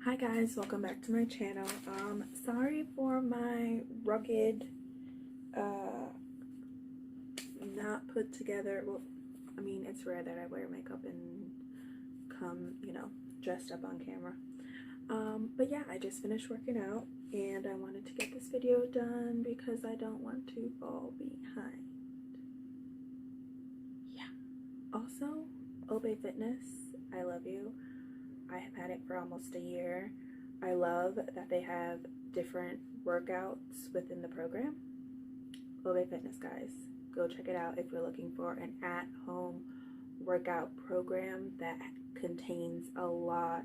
Hi guys, welcome back to my channel. Sorry for my rugged, not put together, well, I mean, it's rare that I wear makeup and come, dressed up on camera. But yeah, I just finished working out and I wanted to get this video done because I don't want to fall behind. Yeah. Also, Obey Fitness, I love you. I have had it for almost a year. I love that they have different workouts within the program. Obey Fitness, guys. Go check it out if you're looking for an at-home workout program that contains a lot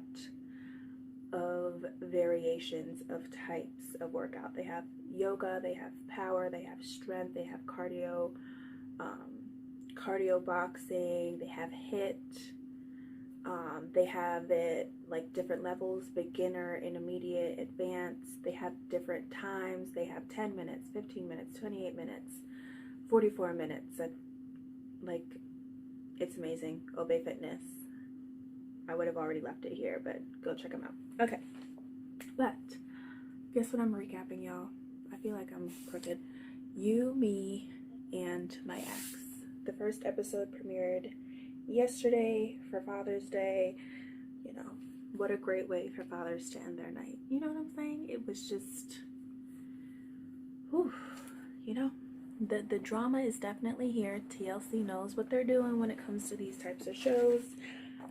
of variations of types of workout. They have yoga, they have power, they have strength, they have cardio, cardio boxing, they have HIIT. They have it like different levels, beginner, intermediate, advanced. They have different times. They have 10 minutes, 15 minutes, 28 minutes, 44 minutes. Like, it's amazing. Obey Fitness. I would have already left it here, but go check them out. Okay. But guess what I'm recapping, y'all? I feel like I'm crooked. You, me, and my ex. The first episode premiered yesterday for Father's Day. What a great way for fathers to end their night. You know what I'm saying? It was just, whew, the drama is definitely here. TLC knows what they're doing when it comes to these types of shows.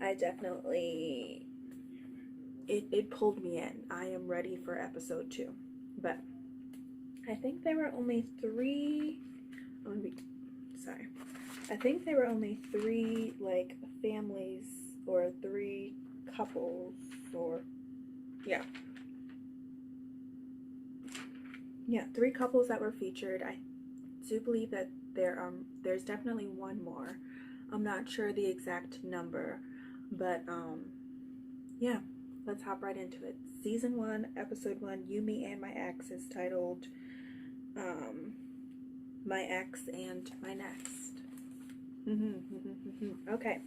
I definitely, it pulled me in. I am ready for episode 2. But I think there were only 3, I think there were only 3 like families or 3 couples, or 3 couples that were featured. I do believe that there's definitely one more. I'm not sure the exact number, but yeah, let's hop right into it. Season 1, episode 1, You, Me, and My Ex is titled My Ex and My Next. Okay,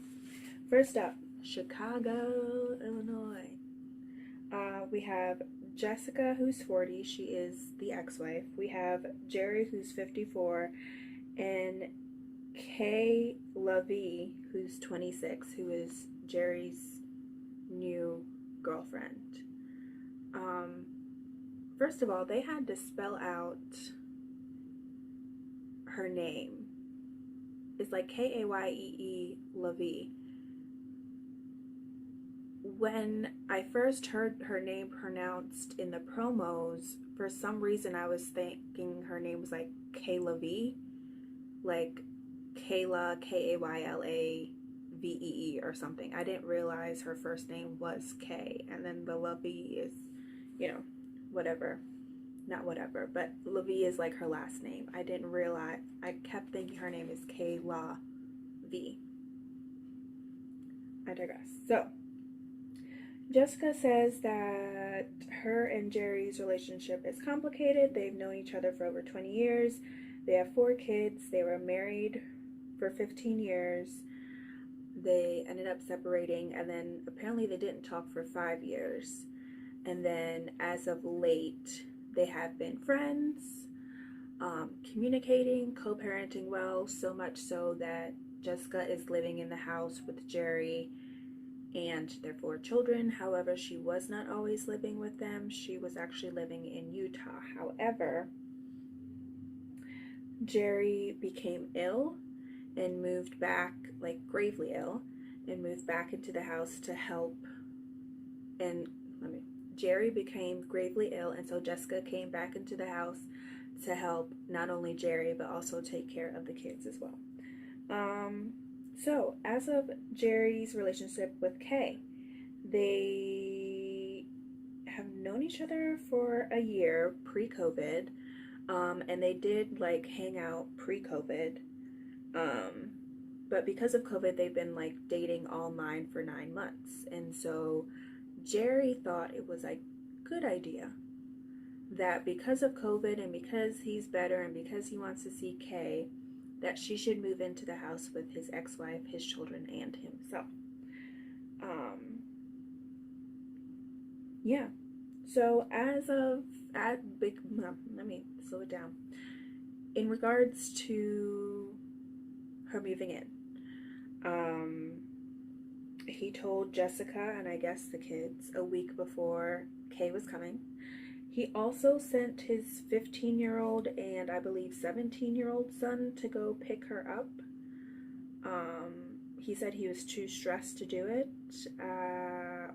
first up, Chicago, Illinois. We have Jessica, who's 40. She is the ex-wife. We have Jerry, who's 54, and Kay LaVie, who's 26, who is Jerry's new girlfriend. First of all, they had to spell out her name. It's like Kayee LaVie. When I first heard her name pronounced in the promos, for some reason I was thinking her name was like Kayla V, like Kayla, Kaylavee or something. I didn't realize her first name was Kay, and then the LaVie is, whatever. Not whatever, but LaVie is like her last name. I didn't realize, I kept thinking her name is Kayla V. I digress. So, Jessica says that her and Jerry's relationship is complicated. They've known each other for over 20 years. They have 4 kids. They were married for 15 years. They ended up separating, and then apparently they didn't talk for 5 years. And then as of late, they have been friends, communicating, co-parenting well, so much so that Jessica is living in the house with Jerry and their 4 children. However, she was not always living with them. She was actually living in Utah. However, Jerry became ill and moved back, like gravely ill, and moved back into the house to help. Jerry became gravely ill, and so Jessica came back into the house to help not only Jerry, but also take care of the kids as well. So, as of Jerry's relationship with Kay, they have known each other for a year pre-COVID, and they did like hang out pre-COVID, but because of COVID, they've been like dating online for 9 months, and so Jerry thought it was a good idea that because of COVID and because he's better and because he wants to see Kay, that she should move into the house with his ex-wife, his children, and himself. Yeah. So as of at big, let me slow it down. In regards to her moving in, um, he told Jessica and I guess the kids a week before Kay was coming. He also sent his 15-year-old and I believe 17-year-old son to go pick her up. He said he was too stressed to do it.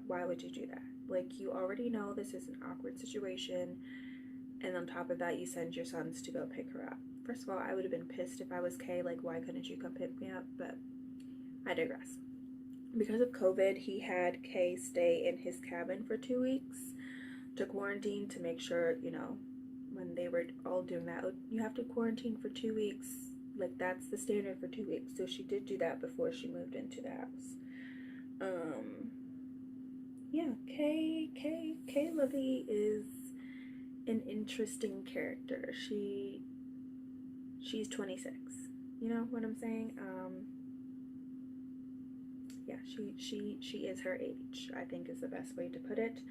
Why would you do that? Like, you already know this is an awkward situation, and on top of that, you send your sons to go pick her up. First of all, I would have been pissed if I was Kay. Like, why couldn't you come pick me up? But I digress. Because of COVID, he had Kay stay in his cabin for 2 weeks to quarantine to make sure, you know, when they were all doing that, you have to quarantine for 2 weeks. Like, that's the standard for 2 weeks. So she did do that before she moved into the house. Yeah, Kay Levy is an interesting character. She's 26. You know what I'm saying? Yeah, she is her age, I think is the best way to put it.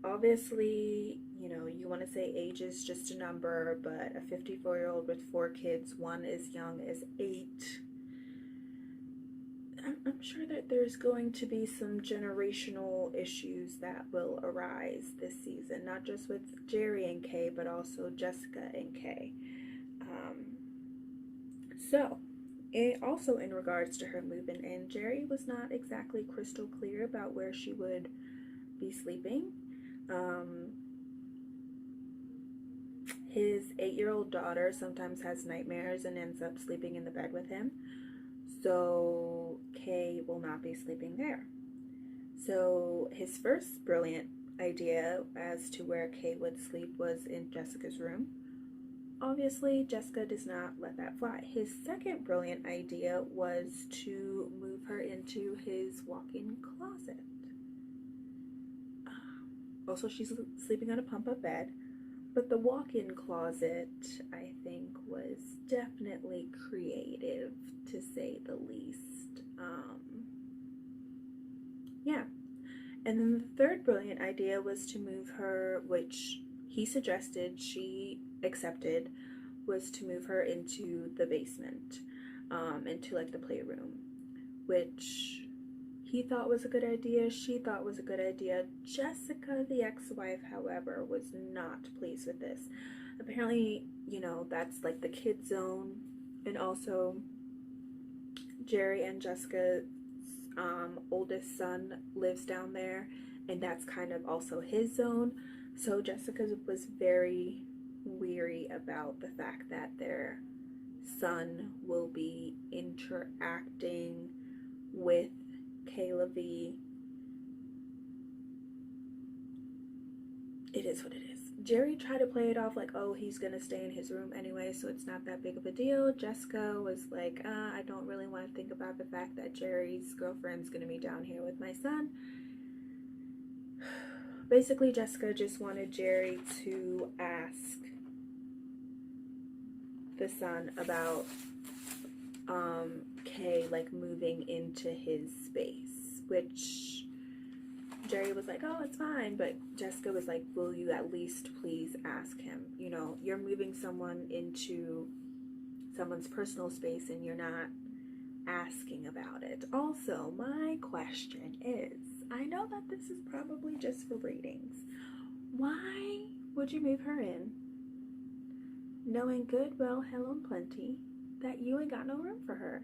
Obviously, you know, you want to say age is just a number, but a 54-year-old with 4 kids, one as young as 8. I'm sure that there's going to be some generational issues that will arise this season, not just with Jerry and Kay, but also Jessica and Kay. So, also in regards to her moving in, Jerry was not exactly crystal clear about where she would be sleeping. His 8-year-old daughter sometimes has nightmares and ends up sleeping in the bed with him. So Kay will not be sleeping there. So his first brilliant idea as to where Kay would sleep was in Jessica's room. Obviously, Jessica does not let that fly. His second brilliant idea was to move her into his walk-in closet. Also, she's sleeping on a pump-up bed, but the walk-in closet, I think, was definitely creative, to say the least. Yeah. And then the third brilliant idea was to move her, which he suggested, she accepted, was to move her into the basement, into like the playroom, which he thought was a good idea, she thought was a good idea. Jessica, the ex-wife, however, was not pleased with this. Apparently, you know, that's like the kid zone, and also Jerry and Jessica's oldest son lives down there, and that's kind of also his zone. So Jessica was very weary about the fact that their son will be interacting with Kayla V. It is what it is. Jerry tried to play it off like, oh, he's gonna stay in his room anyway, so it's not that big of a deal. Jessica was like, I don't really want to think about the fact that Jerry's girlfriend's gonna be down here with my son. Basically, Jessica just wanted Jerry to ask the son about Kay like moving into his space, which Jerry was like, oh, it's fine, but Jessica was like, will you at least please ask him? You know, you're moving someone into someone's personal space and you're not asking about it. Also, my question is, I know that this is probably just for ratings. Why would you move her in knowing good, well, hell and plenty that you ain't got no room for her?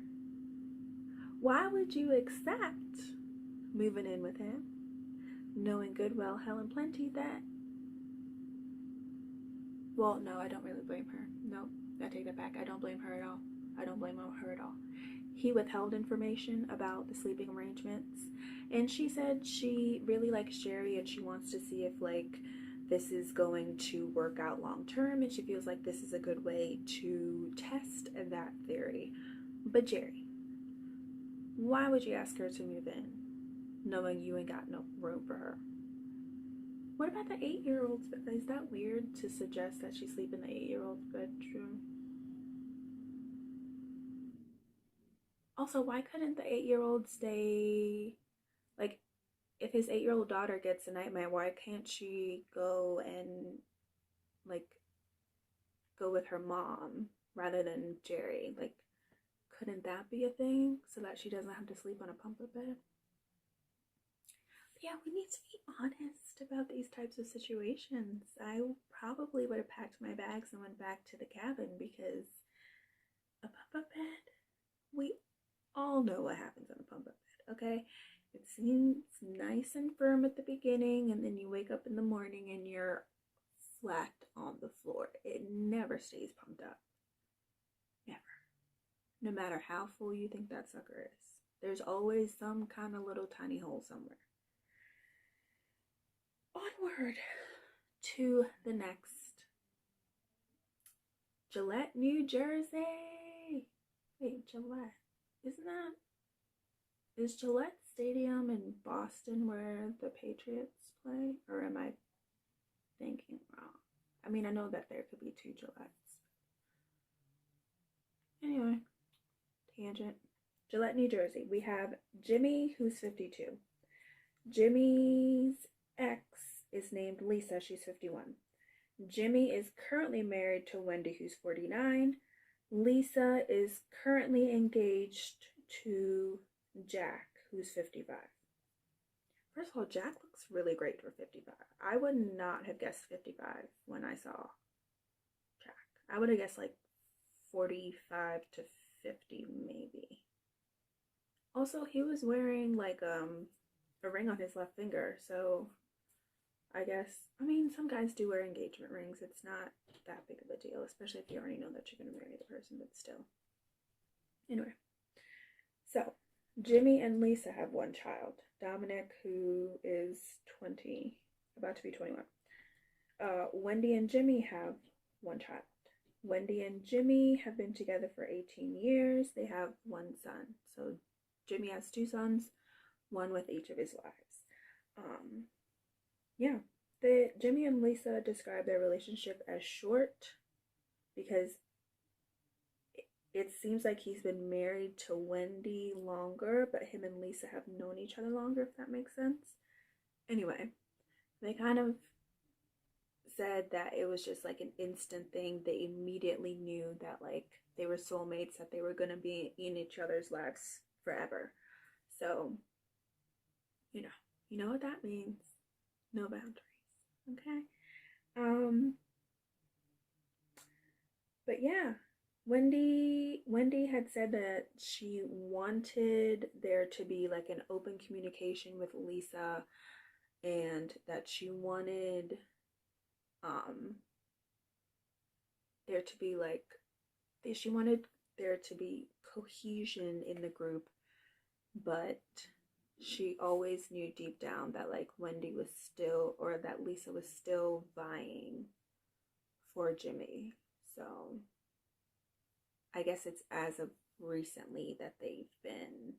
Why would you accept moving in with him knowing good, well, hell and plenty that, well, no, I don't really blame her. No, I take that back. I don't blame her at all. I don't blame her at all. He withheld information about the sleeping arrangements, and she said she really likes Jerry and she wants to see if like this is going to work out long term, and she feels like this is a good way to test that theory. But Jerry, why would you ask her to move in knowing you ain't got no room for her? What about the 8-year-old's bed? Is that weird to suggest that she sleep in the 8-year-old's bedroom? Also, why couldn't the 8-year-old stay like if his 8-year-old daughter gets a nightmare, why can't she go and like go with her mom rather than Jerry? Like, couldn't that be a thing so that she doesn't have to sleep on a pump-up bed? But yeah, we need to be honest about these types of situations. I probably would have packed my bags and went back to the cabin, because a pump-up bed, we all know what happens on a pump-up bed, okay? It seems nice and firm at the beginning, and then you wake up in the morning and you're flat on the floor. It never stays pumped up. Never. No matter how full you think that sucker is. There's always some kind of little tiny hole somewhere. Onward to the next. Gillette, New Jersey. Wait, Gillette. Is Gillette Stadium in Boston where the Patriots play? Or am I thinking wrong? I mean, I know that there could be 2 Gillettes. Anyway, tangent. Gillette, New Jersey. We have Jimmy, who's 52. Jimmy's ex is named Lisa. She's 51. Jimmy is currently married to Wendy, who's 49. Lisa is currently engaged to Jack, who's 55. First of all, Jack looks really great for 55. I would not have guessed 55 when I saw Jack. I would have guessed like 45 to 50 maybe. Also, he was wearing like a ring on his left finger, so I guess, I mean, some guys do wear engagement rings. It's not that big of a deal, especially if you already know that you're going to marry the person, but still. Anyway, so Jimmy and Lisa have one child, Dominic, who is 20, about to be 21. Wendy and Jimmy have one child. Wendy and Jimmy have been together for 18 years. They have one son. So Jimmy has 2 sons, one with each of his wives. Yeah, Jimmy and Lisa describe their relationship as short, because it seems like he's been married to Wendy longer, but him and Lisa have known each other longer, if that makes sense. Anyway, they kind of said that it was just like an instant thing. They immediately knew that like they were soulmates, that they were going to be in each other's lives forever. So, you know what that means. No boundaries. Okay? But yeah, Wendy had said that she wanted there to be like an open communication with Lisa, and that she wanted there to be like, she wanted there to be cohesion in the group, but she always knew deep down that like Wendy was still, or that Lisa was still vying for Jimmy. So I guess it's as of recently that they've been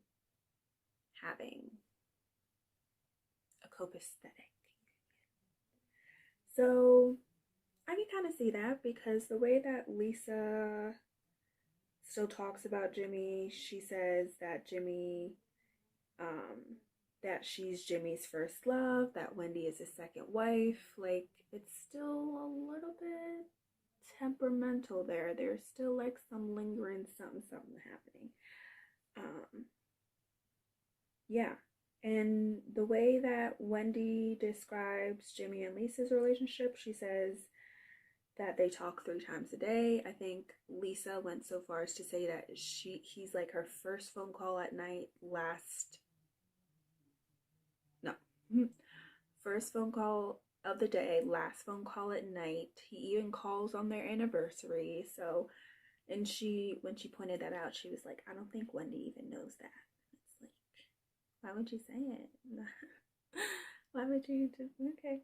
having a copacetic. So I can kind of see that, because the way that Lisa still talks about Jimmy, she says that Jimmy, that she's Jimmy's first love, that Wendy is his second wife. Like, it's still a little bit temperamental there. There's still like some lingering something happening. Yeah. And the way that Wendy describes Jimmy and Lisa's relationship, she says that they talk 3 times a day. I think Lisa went so far as to say that he's like her first phone call at night, first phone call of the day, last phone call at night. He even calls on their anniversary. So, and when she pointed that out, she was like, I don't think Wendy even knows that. It's like, why would you say it? Why would you just, okay.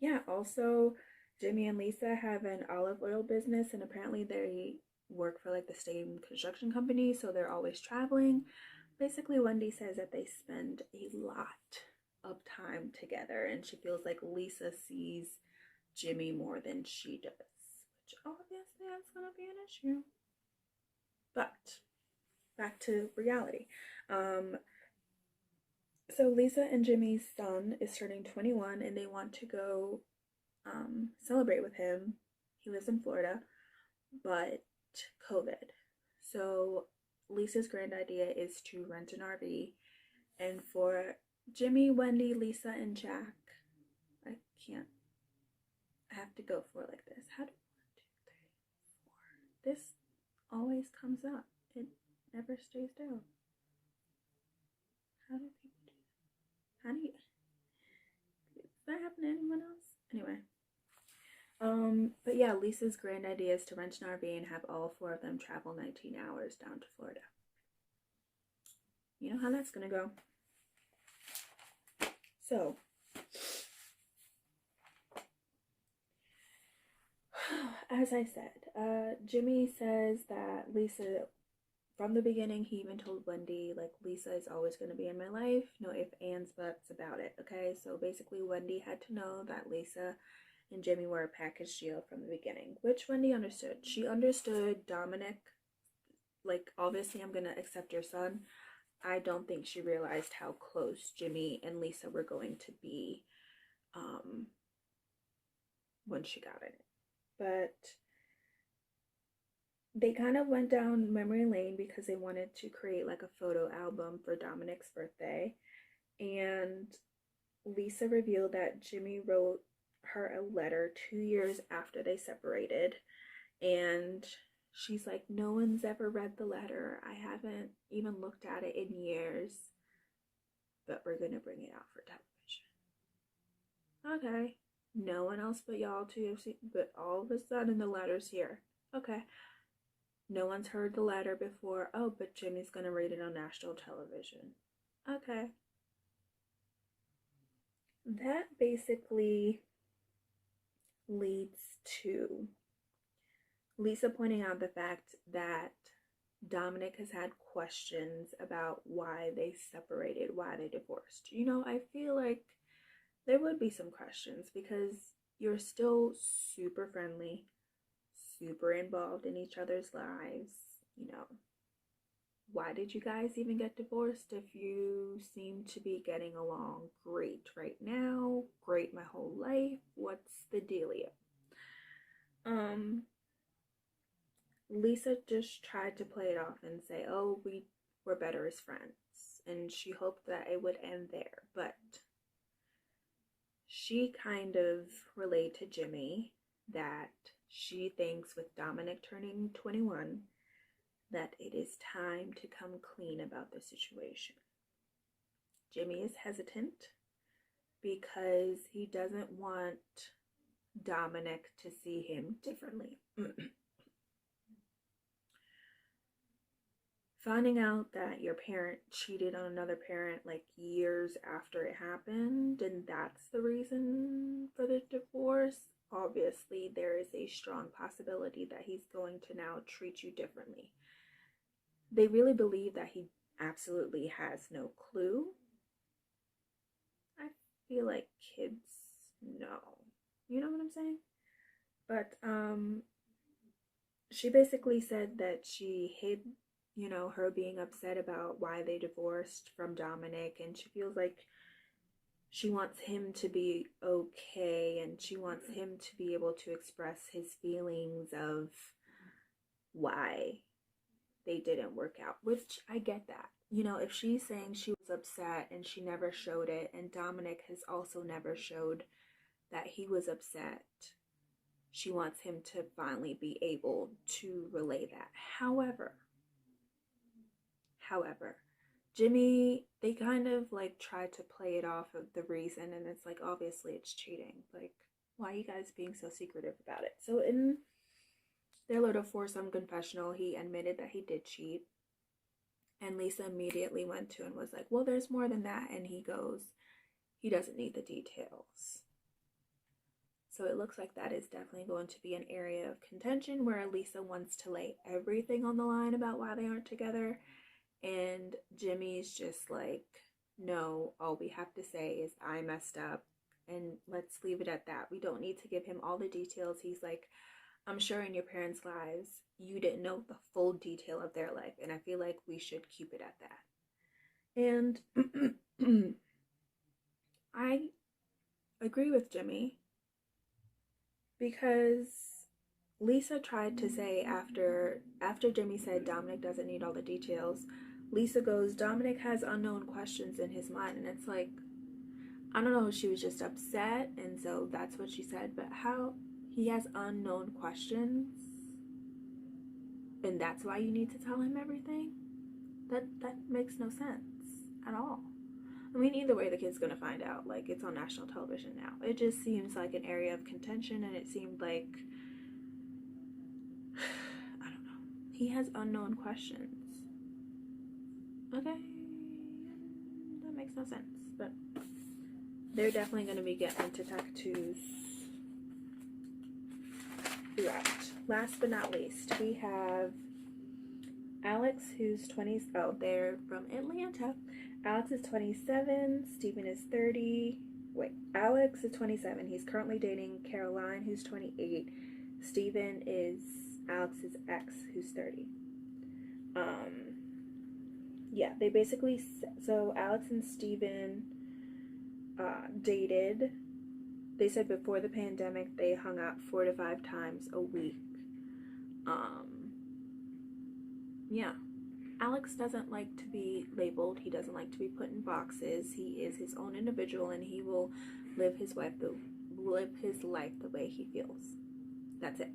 Yeah, also Jimmy and Lisa have an olive oil business, and apparently they work for like the same construction company, so they're always traveling. Basically, Wendy says that they spend a lot of time together, and she feels like Lisa sees Jimmy more than she does, which obviously that's gonna be an issue. But back to reality. So Lisa and Jimmy's son is turning 21 and they want to go celebrate with him. He lives in Florida, but COVID. So Lisa's grand idea is to rent an RV, and for Jimmy, Wendy, Lisa, and Jack, I can't. I have to go for it like this. How do 1, 2, 3, 4? This always comes up. It never stays down. How do people do that? How do you? Does that happen to anyone else? Anyway. But yeah, Lisa's grand idea is to rent an RV and have all 4 of them travel 19 hours down to Florida. You know how that's gonna go. So, as I said, Jimmy says that Lisa, from the beginning, he even told Wendy, like, Lisa is always going to be in my life. No ifs, ands, buts about it, okay? So basically, Wendy had to know that Lisa and Jimmy were a package deal from the beginning, which Wendy understood. She understood Dominic, like, obviously, I'm going to accept your son. I don't think she realized how close Jimmy and Lisa were going to be when she got it. But they kind of went down memory lane because they wanted to create like a photo album for Dominic's birthday. And Lisa revealed that Jimmy wrote her a letter 2 years after they separated. And she's like, no one's ever read the letter. I haven't even looked at it in years. But we're going to bring it out for television. Okay. No one else but y'all two have seen, but all of a sudden the letter's here. Okay. No one's heard the letter before. Oh, but Jimmy's gonna read it on national television. Okay. That basically leads to Lisa pointing out the fact that Dominic has had questions about why they separated, why they divorced. You know, I feel like there would be some questions because you're still super friendly, super involved in each other's lives. You know, why did you guys even get divorced if you seem to be getting along great right now, great my whole life? What's the dealio? Lisa just tried to play it off and say, oh, we were better as friends, and she hoped that it would end there, but she kind of relayed to Jimmy that she thinks with Dominic turning 21 that it is time to come clean about the situation. Jimmy is hesitant because he doesn't want Dominic to see him differently. Finding out that your parent cheated on another parent like years after it happened, and that's the reason for the divorce, obviously there is a strong possibility that he's going to now treat you differently. They really believe that he absolutely has no clue. I feel like kids know. You know what I'm saying? But she basically said that she hid, you know, her being upset about why they divorced from Dominic, and she feels like she wants him to be okay, and she wants him to be able to express his feelings of why they didn't work out, which I get that. You know, if she's saying she was upset and she never showed it, and Dominic has also never showed that he was upset, she wants him to finally be able to relay that. However, Jimmy, they kind of like tried to play it off of the reason, and it's like, obviously it's cheating. Like, why are you guys being so secretive about it? So in their little foursome confessional, he admitted that he did cheat. And Lisa immediately went to and was like, well, there's more than that. And he goes, he doesn't need the details. So it looks like that is definitely going to be an area of contention where Lisa wants to lay everything on the line about why they aren't together. And Jimmy's just like, no, all we have to say is I messed up and let's leave it at that. We don't need to give him all the details. He's like, I'm sure in your parents' lives, you didn't know the full detail of their life, and I feel like we should keep it at that. And I agree with Jimmy, because Lisa tried to say after Jimmy said Dominic doesn't need all the details, Lisa goes, Dominic has unknown questions in his mind. And it's like, I don't know, she was just upset and so that's what she said, but how he has unknown questions and that's why you need to tell him everything? That makes no sense at all. I mean, either way, the kid's gonna find out. Like, it's on national television now. It just seems like an area of contention, and it seemed like, I don't know. He has unknown questions. Okay, that makes no sense. But they're definitely gonna be getting into tattoos throughout. Last but not least, we have Alex, who's 20. Oh, they're from Atlanta. Alex is 27, Stephen is 30. Wait, Alex is 27. He's currently dating Caroline, who's 28. Stephen is Alex's ex, who's 30. Yeah, they basically, so Alex and Stephen dated. They said before the pandemic they hung out 4 to 5 times a week. Yeah. Alex doesn't like to be labeled. He doesn't like to be put in boxes. He is his own individual and he will live his life the way he feels. That's it.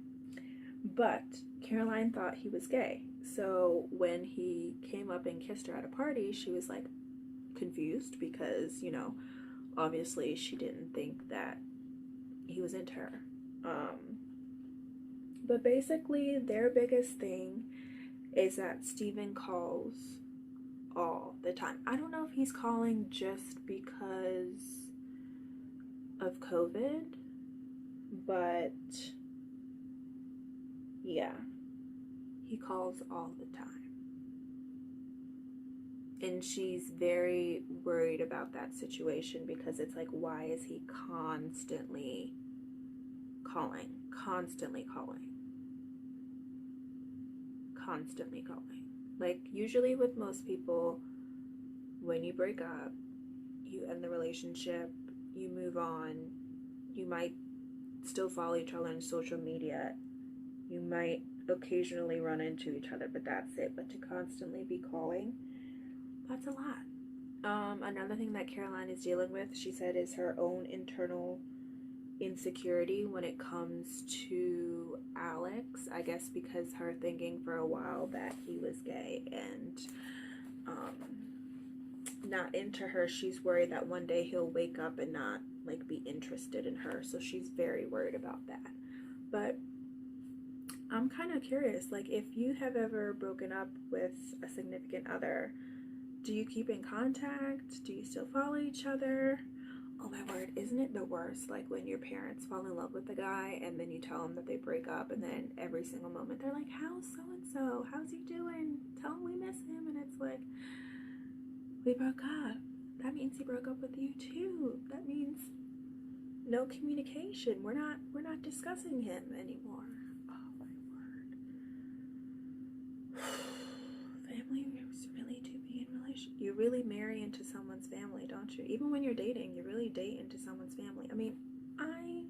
But Caroline thought he was gay. So when he came up and kissed her at a party, she was like confused because, you know, obviously she didn't think that he was into her. But basically their biggest thing is that Stephen calls all the time. I don't know if he's calling just because of COVID, but yeah, he calls all the time. And she's very worried about that situation because it's like, why is he constantly calling? Like, usually with most people, when you break up, you end the relationship, you move on, you might still follow each other on social media, you might occasionally run into each other, but that's it. But to constantly be calling, that's a lot. Another thing that Caroline is dealing with, she said, is her own internal insecurity when it comes to Alex. I guess because her thinking for a while that he was gay and not into her, she's worried that one day he'll wake up and not like be interested in her. So she's very worried about that. But I'm kind of curious, like, if you have ever broken up with a significant other, do you keep in contact? Do you still follow each other? Oh my word, isn't it the worst, like when your parents fall in love with the guy and then you tell them that they break up and then every single moment they're like, how's so-and-so? How's he doing? Tell him we miss him. And it's like, we broke up. That means he broke up with you too. That means no communication. We're not discussing him anymore. Oh my word. Family really do be in relation. You really marry into someone's family, don't you? Even when you're dating, you really date into someone's family. I mean, I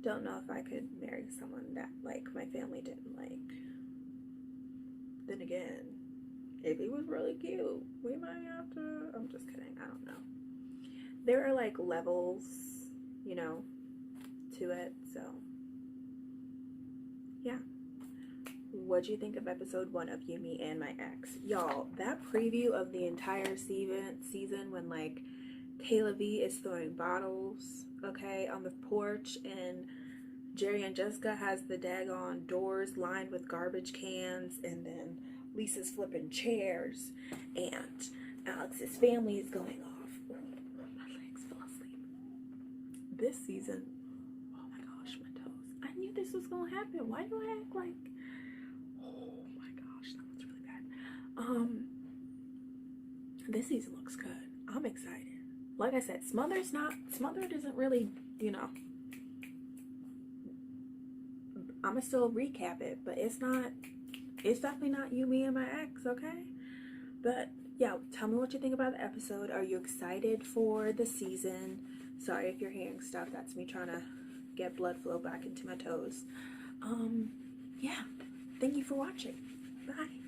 don't know if I could marry someone that like my family didn't like. Then again, if he was really cute, we might have to. I'm just kidding. I don't know. There are like levels, you know, to it. So yeah. What'd you think of episode 1 of You, Me, and My Ex? Y'all, that preview of the entire season when like Kayla V is throwing bottles, okay, on the porch, and Jerry and Jessica has the daggone doors lined with garbage cans, and then Lisa's flipping chairs, and Alex's family is going off. My legs fell asleep. This season, oh my gosh, my toes. I knew this was gonna happen. Why do I act like, oh my gosh, that was really bad. This season looks good. I'm excited. Like I said, Smothered isn't really, you know, I'ma still recap it, but it's definitely not You, Me, and My Ex, okay? But yeah, tell me what you think about the episode. Are you excited for the season? Sorry if you're hearing stuff. That's me trying to get blood flow back into my toes. Yeah. Thank you for watching. Bye.